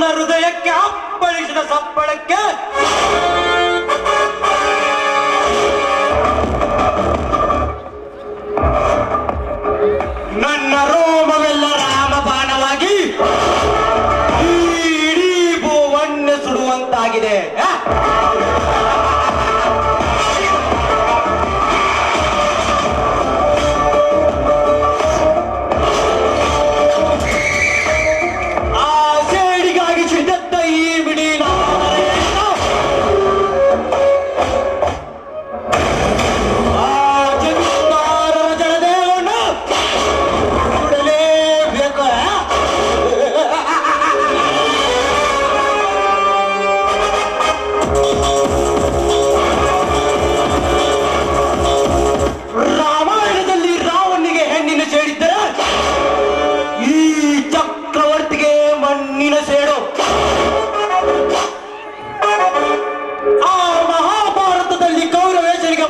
ನನ್ನ ಹೃದಯಕ್ಕೆ ಅಪ್ಪಳಿಸಿದ ಸಪ್ಪಳಕ್ಕೆ ನನ್ನ ರೋಮವೆಲ್ಲ ರಾಮಬಾಣವಾಗಿ ಇಡೀ ಭೂವನ್ನೇ ಸುಡುವಂತಾಗಿದೆ.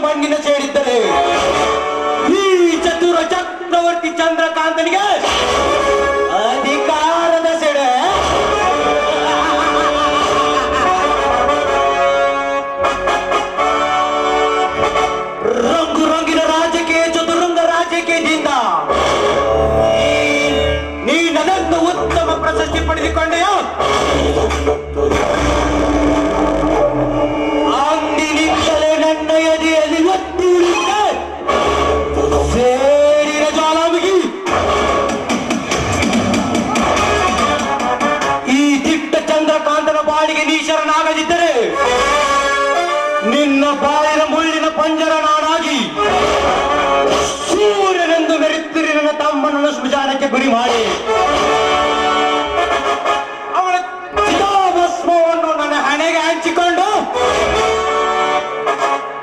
ಮಣ್ಣಿನ ಸೇರಿದ್ದರೆ ಈ ಚತುರ ಚಕ್ರವರ್ತಿ ಚಂದ್ರಕಾಂತನಿಗೆ ಅಧಿಕಾರದ ಸೆಡೆ. ರಂಗು ರಂಗಿನ ರಾಜಕೀಯ ಚತುರಂಗ ರಾಜಕೀಯದಿಂದ ನೀ ನನ್ನನ್ನು ಉತ್ತಮ ಪ್ರಶಸ್ತಿ ಪಡೆದುಕೊಂಡೆಯೋ ಅಂದಿನಿಂದಲೇ ನನ್ನ ಎದೆಯಲ್ಲಿ ಸೇರಿನ ಜ್ವಾಲಾಮುಖಿ ಈ ದಿಟ್ಟ ಚಂದ್ರಕಾಂತನ ಬಾಳಿಗೆ ನೀ ಶರಣಾಗದಿದ್ದರೆ ನಿನ್ನ ಬಾಳಿನ ಮುಳ್ಳಿನ ಪಂಜರ ನಾನಾಗಿ ಸೂರ್ಯನೆಂದು ಮೆರೆಯುತ್ತಿರಿ ನನ್ನ ತಮ್ಮನನ್ನು ಸ್ಮಶಾನಕ್ಕೆ ಗುರಿ ಮಾಡಿ ಅವಳ ಚಿತಾಭಸ್ಮವನ್ನು ನನ್ನ ಹಣೆಗೆ ಹಂಚಿಕೊಂಡು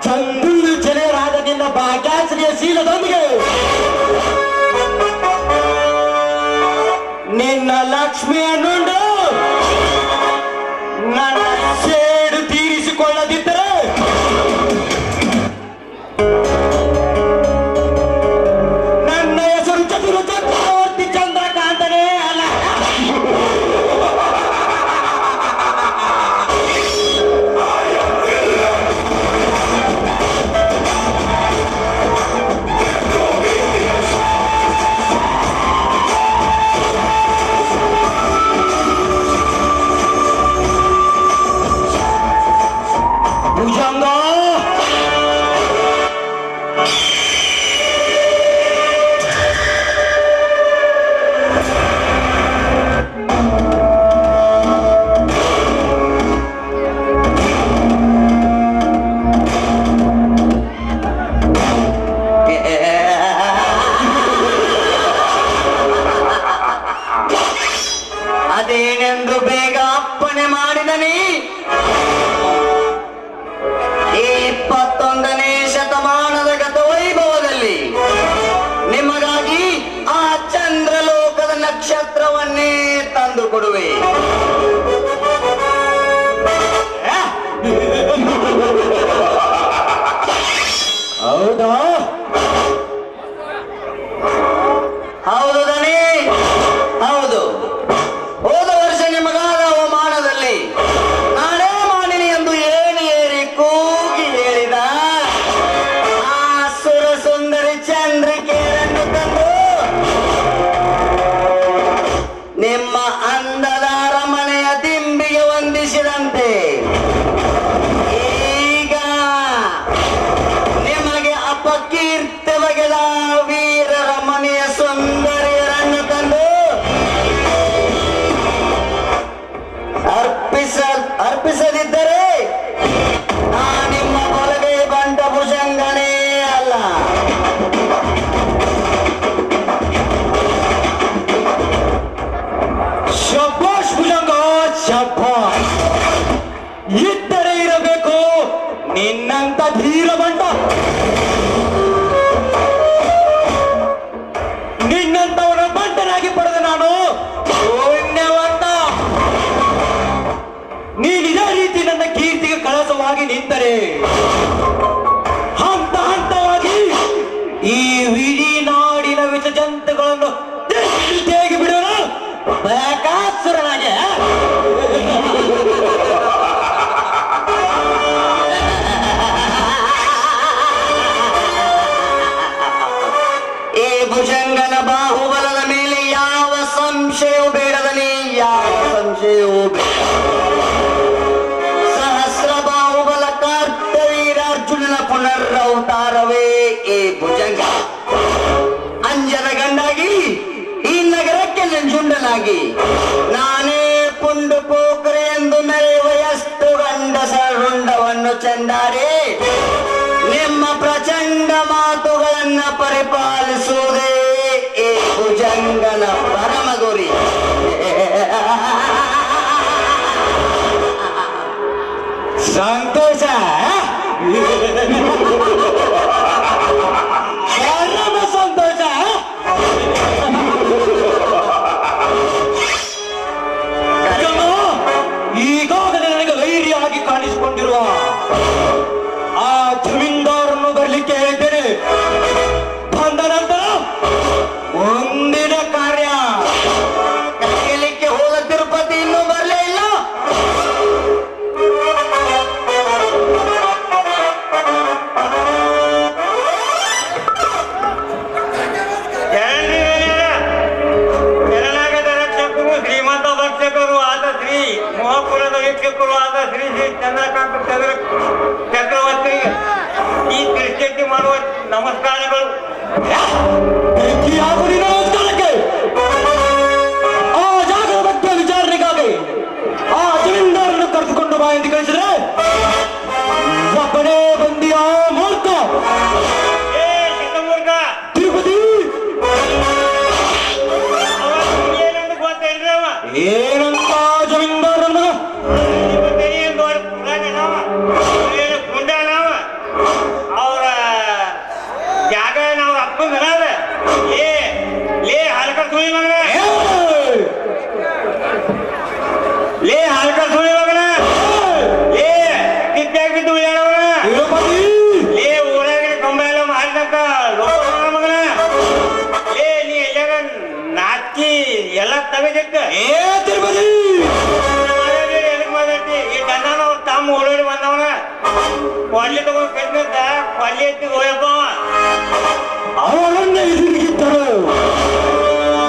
ಚಂದುಳ್ಳು ಚೆಲೆಯರಾಗದಿಂದ ಭಾಗ್ಯಾಶ್ರಿಯ ಶೀಲದೊಂದಿಗೆ ನಿನ್ನ ಲಕ್ಷ್ಮಿಯನ್ನುಂಡು ನನ್ನ ಸೇಡು ತೀರಿಸಿಕೊಳ್ಳದಿದ್ದರೆ ನನ್ನ ಹೆಸರು ಚತುರ ಚಕ್ರವರ್ತಿ ಚಂದ್ರಕಾಂತನೇ ಅಲ್ಲ. ಅದೇನೆಂದು ಬೇಗ ಅಪ್ಪಣೆ ಮಾಡಿದನಿ. ಈ 21ನೇ ಶತಮಾನದ ಗತವೈಭವದಲ್ಲಿ ನಿಮಗಾಗಿ ಆ ಚಂದ್ರಲೋಕದ ನಕ್ಷತ್ರವನ್ನೇ ತಂದು ಕೊಡುವೆ. ಹೌದಾ? ಹೌದು ದನಿ, ಹೌದು. ಹೋದ ವರ್ಷ ನಿಮಗಾದ ಅವಮಾನದಲ್ಲಿ ನಾನೇ ಮಾಡಿನಿ ಎಂದು ಏಣಿ ಏರಿ ಕೂಗಿ ಹೇಳಿದ ಆ ಸುರ ಸುಂದರಿ ಚಂದ್ರಿಕೆಯನ್ನು ತಂದು ನಿಮ್ಮ ಅಂದದ ಗಂಡನಾಗಿ ನಾನೇ ಪುಂಡು ಪೋಖರಿ ಎಂದು ಮೆರೆಯುವ ಎಷ್ಟು ಗಂಡಸರುಂಡವನ್ನು ಚೆಂದಾಡಿ ನಿಮ್ಮ ಪ್ರಚಂಡ ಮಾತುಗಳನ್ನ ಪರಿಪಾಲಿಸುವುದೇ ಈ ಭುಜಂಗನ ಪರಮ ಗುರಿ. ಸಂತೋಷ, ಪರಮ ಸಂತೋಷ. ಈಗಾಗಲೇ ನನಗೆ ವೈರಿಯಾಗಿ ಕಾಣಿಸಿಕೊಂಡಿರುವ ಆ ಜಮೀನ್ದಾರನ್ನು ಬರಲಿಕ್ಕೆ ಹೇಳಿದ್ದೇನೆ. ಬಂದ ನಂತರ ಮುಂದಿನ ಕಾರ್ಯ ಕರೆಯಲಿಕ್ಕೆ ಹೋದ ತಿರುಪತಿ ಇನ್ನೂ ಬರಲೇ ಇಲ್ಲ. ಜನನಾಗದ ರಕ್ಷಕರು, ಶ್ರೀಮಂತ ಭಕ್ಷಕರು ಆದ ಶ್ರೀ ಮಹಾಪುರದ ವೀಕ್ಷಕರು ಆದ ಶ್ರೀ ಶ್ರೀ ಚಂದ್ರಕಾಂತ ಚಕ್ರವರ್ತಿ ಈ ತಿರುಚೆಟ್ಟಿ ಮಾಡುವ ನಮಸ್ಕಾರಗಳು. ನಮಸ್ಕಾರಕ್ಕೆ ಆ ಜಾಗದ ಬಗ್ಗೆ ವಿಚಾರಣೆಗಾಗಿ ಆ ಜಮೀನ್ದಾರನ್ನು ಕರೆದುಕೊಂಡು ಬಾ ಎಂದು ಕಳಿಸಿದ್ರೆ ಒಬ್ಬನೇ ಬಂದಿ ಆ ಮೂರ್ಖ ಏ ಚಿಕ್ಕಮೂರ್ಖ, ತಿರುಪತಿ ಏನಂತ ಗೊತ್ತಿಲ್ರಿ ಅವ. ಏನಂತ ಜಮೀನ್ದಾರನ್ನ ಅವ್ರ ಜಾಗ ನಾವು ಅಪ್ಪಂದ ಲೇ ಹಲ್ಕರ್ ಸುಳಿ ಮಗನ, ಲೇ ಹಲ್ಕರ್ ಸುಳಿ ಮಗನ, ಲೇ ಕಿತ್ತಾಗ ಬಿದ್ದು ಉಳಿಯಾಡವನ, ಲೇ ಊರಾಗಿನ ಕಂಬ ಎಲ್ಲ ಮಾರಿದಂತ ಲೋಕ ಮಗನ, ಲೇ ನೀ ಎಲ್ಲಾಗ ನಾಚಿ ಎಲ್ಲ ತಗದಿಕ್ಕ ತಿರುಪತಿ ಎದಕ್ ಮಾತಾಡ್ತಿ? ಈ ಗಂಡನ ಅವ್ರ ತಮ್ಮ ಓಡೋಡಿ ಬಂದವನ ಕೊಡ್ಲಿ ತಗೊಂಡ್ ಕಟ್ಟಿದ್ದ ಕೊಡ್ಲಿ ಎತ್ತಿ ಹೋಯಪ್ಪ ಅವರನ್ನ ಎದುರಿಗಿದ್ದರು.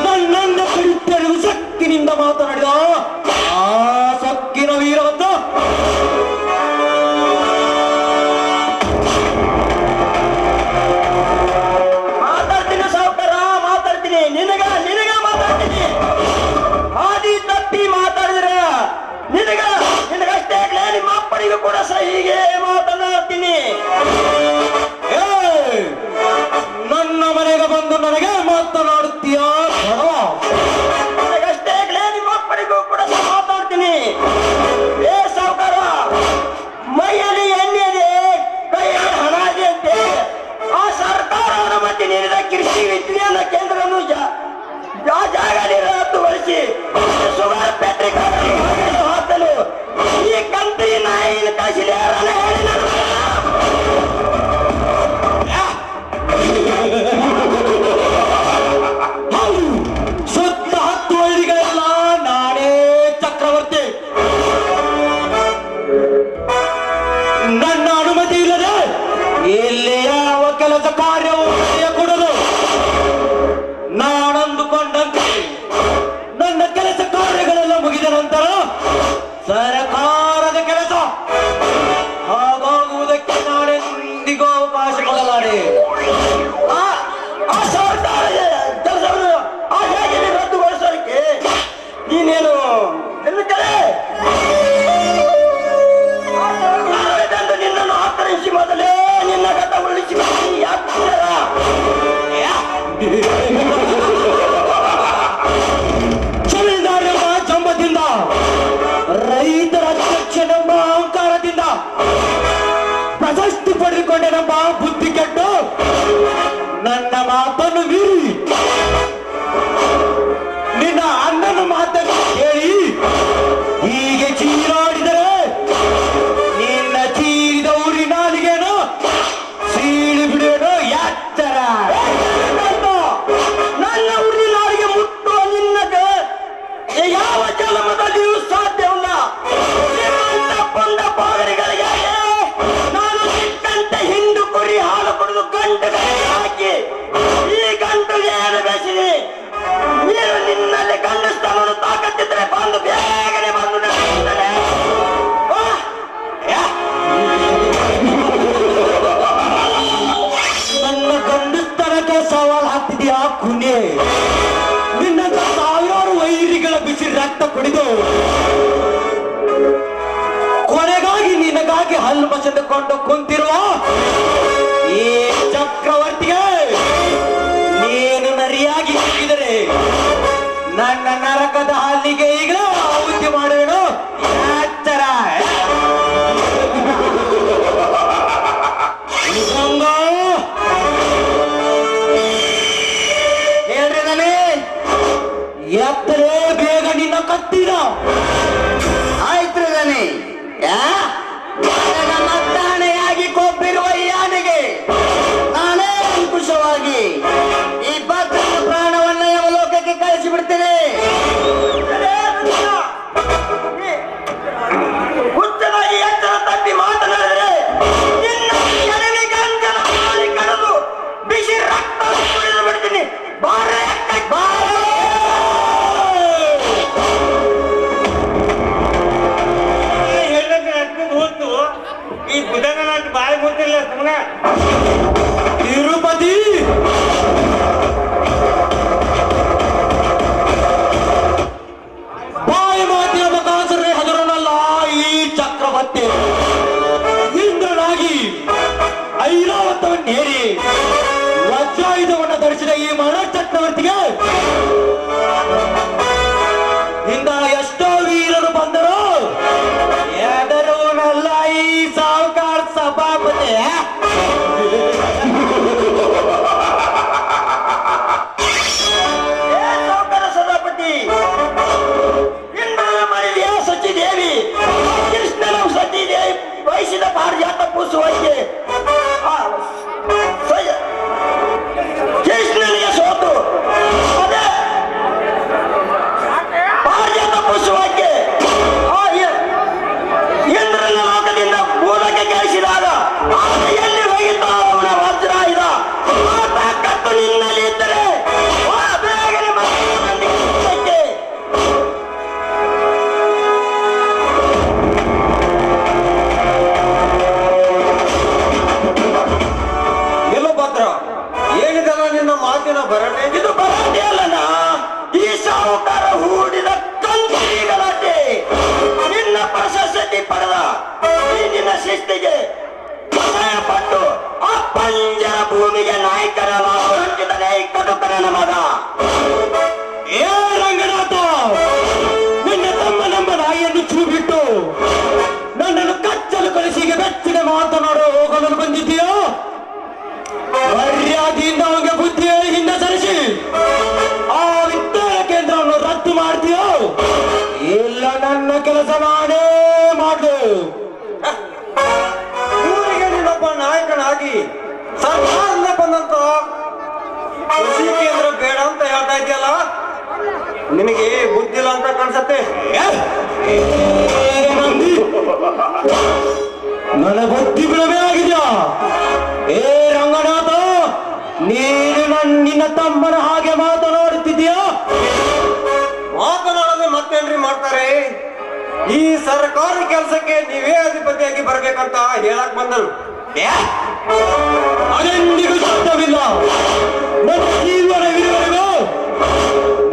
ನನ್ನನ್ನ ಕಡಿತರು ಸಕ್ಕಿನಿಂದ ಮಾತನಾಡಿದ ಆ ಸಕ್ಕಿನ ವೀರವಂತ ಮಾತಾಡ್ತೀನಿ ಸಾವುಕಾರ, ಮಾತಾಡ್ತೀನಿ. ನಿನಗ ಮಾತಾಡ್ತೀನಿ. ಹಾದಿ ತಪ್ಪಿ ಮಾತಾಡಿದ್ರ ನಿನಗಷ್ಟೇ ಆಗ್ಲೇ ನಿಮ್ಮ ಅಪ್ಪನಿಗೂ ಕೂಡ ಹೀಗೆ ಮಾತನಾಡ್ತೀನಿ. ನನ್ನ ಮನೆಗೆ ಬಂದು ನನಗೆ ಮಾತನಾಡುತ್ತೀಯ? ನಿನಗಷ್ಟೇ ಆಗ್ಲೇ ನಿಮ್ಮ ಅಪ್ಪನಿಗೂ ಕೂಡ ಮಾತಾಡ್ತೀನಿ. ಏ ಸಾವುಕಾರ, ಮೈಯಲ್ಲಿ ಎಣ್ಣೆ ಇದೆ, ಕೈಯಲ್ಲಿ ಹಣ ಇದೆ ಅಂತೆ. ಆ ಸರ್ಕಾರ ಅನುಮತಿ ನೀಡಿದ ಕೃಷಿ ವಿಜ್ಞಾನ ಕೇಂದ್ರವನ್ನು ಜಾಗದಲ್ಲಿ ರದ್ದುಗೊಳಿಸಿ ಶುಗರ್ ಫ್ಯಾಕ್ಟರಿ ಹಾಕಲು ಈ ಕಂಪನಿ ನಾಯಿನ ಕಳಿಸಿದೆ. ಸುತ್ತ 10 ಹಳ್ಳಿಗಳೆಲ್ಲ ನಾನೇ ಚಕ್ರವರ್ತಿ. ನನ್ನ ಅನುಮತಿ ಇಲ್ಲದೆ ಇಲ್ಲಿ ಯಾವ ಕೆಲಸ ಕಾರ್ಯವು ಕೊಡಲು ನಾನಂದುಕೊಂಡಂತೆ ನನ್ನ ಕೆಲಸ ಕಾರ್ಯಗಳೆಲ್ಲ ಮುಗಿದ ನಂತರ ಸರಕಾರದ ಕೆಲಸ ಹಾಗಾಗುವುದಕ್ಕೆ ನಾನೆಂದಿಗೂ ಅವಕಾಶ ಕೊಡಲಾರೆ. ಆ ಸರ್ಕಾರ ಕೆಲಸವನ್ನು ಆ ಹೇಗೆ ರದ್ದುಗೊಳಿಸೋದಕ್ಕೆ ನೀನೇನು ನಿನ್ನನ್ನು ಆಕ್ರಮಿಸಿ ಮೊದಲೇ ನಿನ್ನ ಗತ ಉಳಿಸಿ ಜಮೀನ್ದಾರರೆಂಬ ಜಂಬದಿಂದ, ರೈತರ ಅಧ್ಯಕ್ಷನೆಂಬ ಅಹಂಕಾರದಿಂದ, ಪ್ರಶಸ್ತಿ ಪಡೆದುಕೊಂಡೆನೆಂಬ ಬುದ್ಧಿ ಕೆಟ್ಟು ನನ್ನ ಮಾತನ್ನು ಮೀರಿ ನಿನ್ನ ಅಣ್ಣನ ಮಾತನ್ನು ಕೇಳಿ ಹೀಗೆ ಚೀರಾಡಿದರೆ ನಿನ್ನ ಚೀರಿದ ಊರಿ ನಾಲಿಗೆನು ಸೀಳಿ ಬಿಡುವೆನು ಎತ್ತರ. ನನ್ನ ಉರಿ ನಾಡಿಗೆ ಮುಟ್ಟುವ ನಿನ್ನಗೆ ಯಾವ ಜನ್ಮದಲ್ಲಿಯೂ ಸಾಧ್ಯವಿಲ್ಲ. ಕೊಂಡ ಪಾಗರಿಗಳಿಗೆ ನಾನು ಸಿಕ್ಕಂತೆ ಹಿಂಡು ಕುರಿ ಹಾಲು ಕುಡಿದು ಗಂಟುಗಳಿಗೆ ಹಾಕಿ ಈ ಗಂಟುಗೆ ಏನು ಬೆಳೆಸಿದೆ. ನೀನು ನಿನ್ನಲ್ಲಿ ಗಂಡಸ್ತನವನ್ನು ತಾಕತ್ತಿದ್ರೆ ಬಂದು ಬೇಗನೆ ಬಂದು ನಡೆಯುತ್ತದೆ. ನನ್ನ ಗಂಡಸ್ತನಕ್ಕೆ ಸವಾಲ್ ಹಾಕ್ತಿದ್ಯಾ ಕುನಿ? ನಿನ್ನ ಸಾವಿರಾರು ವೈರಿ ರಕ್ತ ಕುಡಿದು ಕೊನೆಗಾಗಿ ನಿನಗಾಗಿ ಹಲ್ಲು ಬಸೆದುಕೊಂಡು ಕುಂತಿರುವ ಈ ಚಕ್ರವರ್ತಿಗೆ ನೀನು ನರಿಯಾಗಿ ಸಿಕ್ಕಿದರೆ ನನ್ನ ನರಕದ ಹಲ್ಲಿಗೆ ಈಗ ಆಹುತಿ ಮಾಡುವೆನು. ಎಚ್ಚರ. ಹೇಳ್ರಿ ನಾನೇ ಎತ್ತಲೇ ಬೇಗ ನಿನ್ನ ಕತ್ತಿನ. ಆಯ್ತು ದನಿ, ಮದ್ದಾನೆಯಾಗಿ ಕೊಬ್ಬಿರುವ ಈ ಆನೆಗೆ ನಾನೇ ಅಂಕುಶವಾಗಿ ಈ ಭಕ್ತನ ಪ್ರಾಣವನ್ನ ಯಮಲೋಕಕ್ಕೆ ಕಳಿಸಿ ಬಿಡ್ತೇನೆ. ಹುಚ್ಚನಾಗಿ ಎಚ್ಚರ ತಪ್ಪಿ ಮಾತನಾಡಿದರೆ ನಿನ್ನ ಕೆಳಗೆ ಗಂಜಲ ಮಾಡಿ ಕಡದು ಬಿಸಿ ರಕ್ತ ಕುಡಿದು ಬಿಡ್ತೀನಿ. ಬಾರೆ ಹೋತು ಈ ಬುಧನ ಬಾಯಿ ಗೊತ್ತಿಲ್ಲ ಸುಮ್ಮನೆ. ತಿರುಪತಿ ಬಾಯಿ ಮಾತಿನ ಬಕಾಸರೇ ಹದರನಲ್ಲ ಈ ಚಕ್ರವರ್ತಿ. ಇಂದ್ರನಾಗಿ ಐರಾವತವನ್ನೇರಿ ವಜ್ರಾಯುಧವನ್ನು ಧರಿಸಿದ ಈ ಮಣ ಚಕ್ರವರ್ತಿಗೆ ಇಂದ ಎಷ್ಟೋ ವೀರರು ಬಂದರು. ಎದರುನಲ್ಲ ಈ ಸಾವುಕಾರ ಸಭಾಪತಿ. ಸಾವುಕಾರ ಸಭಾಪತಿ ಇಂದ್ರನ ಮನೆಯ ಸಚಿದೇವಿ ಕೃಷ್ಣನ ಸಚಿದೇವಿ ವಹಿಸಿದ ಪಾರಿಜಾತ ಪುಷ್ಪಕ್ಕೆ ಕೃಷ್ಣನಿಗೆ ಸೋತು ಅದೇ ಪಾರಿಜಾತ ಪುಷ್ಪಕ್ಕೆ ಇಂದ್ರನ ಲೋಕದಿಂದ ಮೂಲಕ್ಕೆ ಕೇಳಿಸಿದಾಗ ಎಲ್ಲಿ ಹೋಗಿತ್ತು ಅವನ ವಜ್ರಾಯುಧ. ಆ ತಾಕತ್ತು ನಿನ್ನಲ್ಲಿ ಇದ್ದರೆ ಬೇಗನೆ ಮತ್ತೆ ಎಲ್ಲೋ ಭದ್ರ ಏನಿದಲ್ಲ ನಿನ್ನ ಮಾತಿನ ಭರಟೆ. ಇದು ಬರತ್ತೆ ಅಲ್ಲನ ಈ ಸಾಹುಕಾರ ಹೂಡಿದ ಕಂಕರಿಗಳಂತೆ ನಿನ್ನ ಪ್ರಶಸ್ತಿ ಪಡೆದ ಈ ನಿನ್ನ ಶಿಸ್ತಿಗೆ ಪಟ್ಟು ಆ ಪಂಜರ ಭೂಮಿಗೆ ನಾಯಕರ ಹೊಂದಿದ್ದಾನೆ ಕಡುಕರನ ಮಗ. ಏ ರಂಗನಾಥ, ನಿನ್ನ ತಮ್ಮ ನಮ್ಮ ನಾಯಿಯನ್ನು ಚೂ ಬಿಟ್ಟು ನನ್ನನ್ನು ಕಚ್ಚಲು ಕಳಿಸಿಗೆ ಬೆಚ್ಚಗೆ ಮಾತನಾಡೋ ಹೋಗಲು ಬಂದಿದ್ದೀಯೋ? ಮರ್ಯಾದೆಯಿಂದ ಅವನಿಗೆ ಬುದ್ಧಿ ಹೇಳಿ ಹಿಂದೆ ಸರಿಸಿ ಆ ವಿಜ್ಞಾನ ಕೇಂದ್ರವನ್ನು ರದ್ದು ಮಾಡ್ತೀಯೋ ಇಲ್ಲ ನನ್ನ ಕೆಲಸ ನಾನೇ ಮಾಡು. ಊರಿಗೆ ನೀನೊಬ್ಬ ನಾಯಕನಾಗಿ ಸರ್ಕಾರದಿಂದ ಬಂದಂತ ಕೃಷಿ ಕೇಂದ್ರ ಬೇಡ ಅಂತ ಹೇಳ್ತಾ ಇದೆಯಲ್ಲ, ನಿನಗೆ ಬುದ್ಧಿಲ್ಲ ಅಂತ ಕಾಣಿಸತ್ತೆ. ನನ್ನ ಬುದ್ಧಿ ಭ್ರಮೆ ಆಗಿದ್ಯಾ? ಏ ರಂಗನಾಥ, ನೀನು ನಿನ್ನ ತಮ್ಮನ ಹಾಗೆ ಮಾತನಾಡುತ್ತಿದ್ದೀಯಾ? ಮಾತನಾಡದೆ ಮತ್ತೇನ್ರಿ ಮಾಡ್ತಾರೆ? ಈ ಸರ್ಕಾರಿ ಕೆಲಸಕ್ಕೆ ನೀವೇ ಅಧಿಪತಿಯಾಗಿ ಬರ್ಬೇಕಂತ ಹೇಳಕ್ ಬಂದನು. ಅದೆಂದಿಗೂ ಸಾಧ್ಯವಿಲ್ಲ. ನನ್ನ ಜೀವನವಿರುವವರೆಗೂ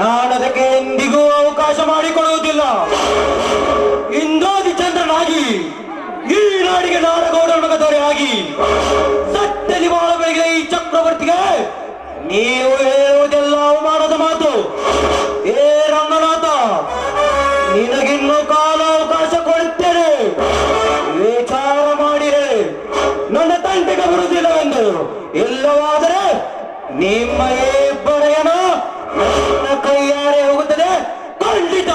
ನಾನು ಅದಕ್ಕೆ ಎಂದಿಗೂ ಅವಕಾಶ ಮಾಡಿಕೊಡುವುದಿಲ್ಲ. ಇಂದಾದಿ ಚಂದ್ರನಾಗಿ ಈ ನಾಡಿಗೆ ನಾಡಗೌಡನ ದೊರೆಯಾಗಿ ಸತ್ಯದಿ ಬಾಳಬೆಳಗಿದ ಈ ಚಕ್ರವರ್ತಿಗೆ ನೀವು ಹೇಳುವುದೆಲ್ಲ ಅವಮಾನದ ಮಾತು. ಏ ರಂಗನಾಥ, ನಿನಗಿನ್ನೂ ಕಾಲಾವಕಾಶ ಕೊಡುತ್ತೇನೆ. ವಿಚಾರ ಮಾಡಿರೆ ನನ್ನ ತಂಟೆಗೆ ಬರುವುದಿಲ್ಲವೆಂದು. ಇಲ್ಲವಾದರೆ ನಿಮ್ಮ ಇಬ್ಬರೆಯನ ನನ್ನ ಕೈಯಾರೆ ಹೋಗುತ್ತದೆ ಖಂಡಿತ.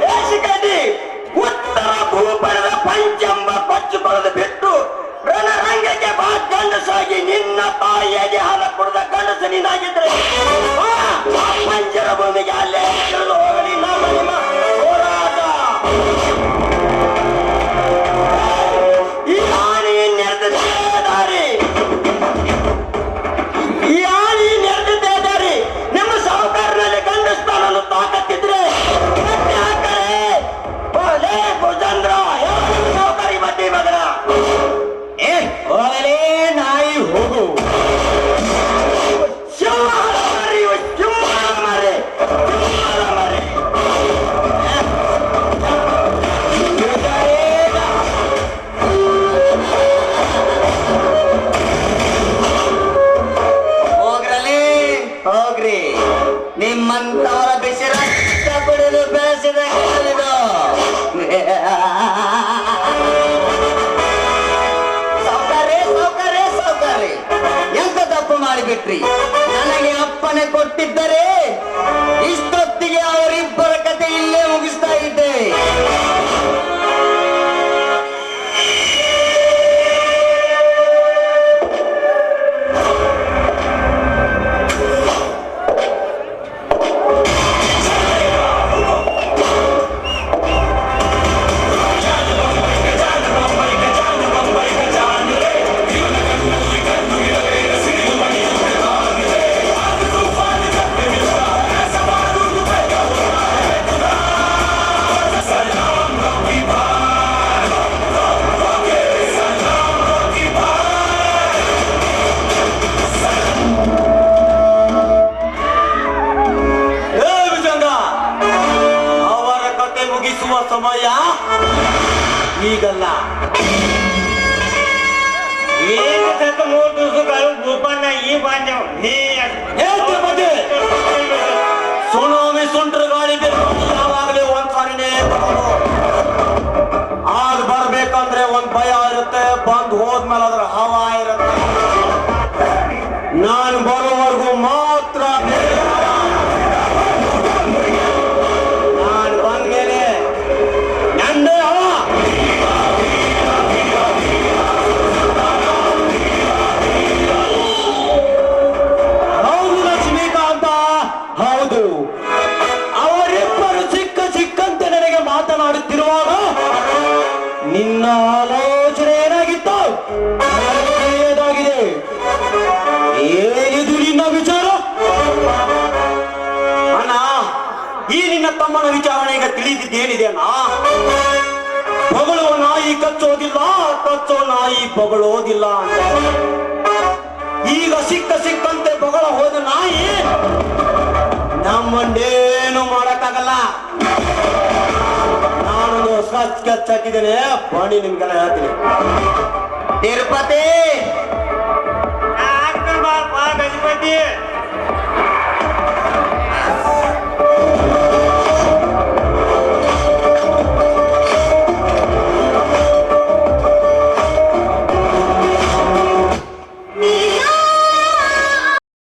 ದೇಶದಲ್ಲಿ ಉತ್ತರ ಭೂಪಡದ ಪಂಚಂಬ ಕೊಚ್ಚಿಕೊಳ್ಳಲು ಬಿಟ್ಟು ರಣರಂಗಕ್ಕೆ ಬಾ ಗಂಡಸಾಗಿ ನಿನ್ನ ತಾಯಿಯಾಗಿ ಹಾಲ ಕೊಡದ ಗಂಡಸು ನೀನಾಗಿದ್ರೆ ಆ ಪಂಜರ ಭೂಮಿಗೆ ಅಲ್ಲೇ ಹೋಗಲಿ ನಮ್ಮ ನಿಮ್ಮ ಹೋರಾಟ. ಈ ಆನೆ ನೆರೆದ ದಾರಿ ನಿಮ್ಮಂತವರ ಬಿಸಿ ರಕ್ತ ಕುಡಿದು ಬೆಳೆಸಿದ ಕಾಲಿದು. ಸಾವುಕಾರೆ ಎಂತ ತಪ್ಪು ಮಾಡಿಬಿಟ್ರಿ? ನನಗೆ ಅಪ್ಪನೆ ಕೊಟ್ಟಿದ್ದರೆ ಇಷ್ಟೊತ್ತಿಗೆ ಅವರಿಬ್ಬರ ಕತೆ ಇಲ್ಲೇ ಮುಗಿಸ್ತಾ ಇದ್ದೆ. ಸಮಯ ಈಗಲ್ಲ. ಏನು ಸತ್ತು 3 ದಿವಸಗಳು ಭೂಪನ್ನ ಈ ಬಾಂಧವ ಸುನಾಮಿ ಸುಂಟ್ರ ಗಾಳಿ ಯಾವಾಗಲೇ ಒಂದ್ಸಾರಿನೇ ಆಗ ಬರ್ಬೇಕಂದ್ರೆ ಒಂದ್ ಭಯ ಇರುತ್ತೆ, ಬಂದ್ ಹೋದ್ಮೇಲೆ ಅದ್ರ ಹವಾ ಇರುತ್ತೆ. ನಾನು ಬರೋವರೆಗೂ ಮಾತ್ರ ನಾನು ಬಂದ್ಮೇಲೆ ನಂದೇ ಹವಾ. ಹೌದು ಲಕ್ಷ್ಮೀಕಾಂತ, ಹೌದು. ಅವರಿಬ್ಬರು ಚಿಕ್ಕಂತೆ ನನಗೆ ಮಾತನಾಡುತ್ತಿರುವಾಗ ನಿನ್ನ ಆಲೋಚನೆ ಏನಾಗಿತ್ತು? ಏನಾಗಿದೆ? ಏನಿದು ನಿನ್ನ ವಿಚಾರ? ಅಣ್ಣ, ಈ ನಿನ್ನ ತಮ್ಮನ ವಿಚಾರಣೆ ಈಗ ತಿಳಿದಿದ್ದೇನಿದೆ ಅಣ್ಣ? ಹೊಗಳುವ ನಾಯಿ ಕಚ್ಚೋದಿಲ್ಲ, ಕಚ್ಚೋ ನಾಯಿ ಬಗಳೋದಿಲ್ಲ ಅಂತ. ಈಗ ಸಿಕ್ಕಂತೆ ಬಗಳ ಹೋದ ನಾಯಿ ನಮ್ಮನ್ನೇನು ಮಾಡಕ್ಕಾಗಲ್ಲ. ನಾನೊಂದು ಸ್ಕೆಚ್ ಹಾಕಿದ್ದೇನೆ, ಬನ್ನಿ ನಿಮ್ಗೆಲ್ಲ ಹೇಳ್ತೀನಿ. ತಿರುಪತಿ ಗಜಪತಿ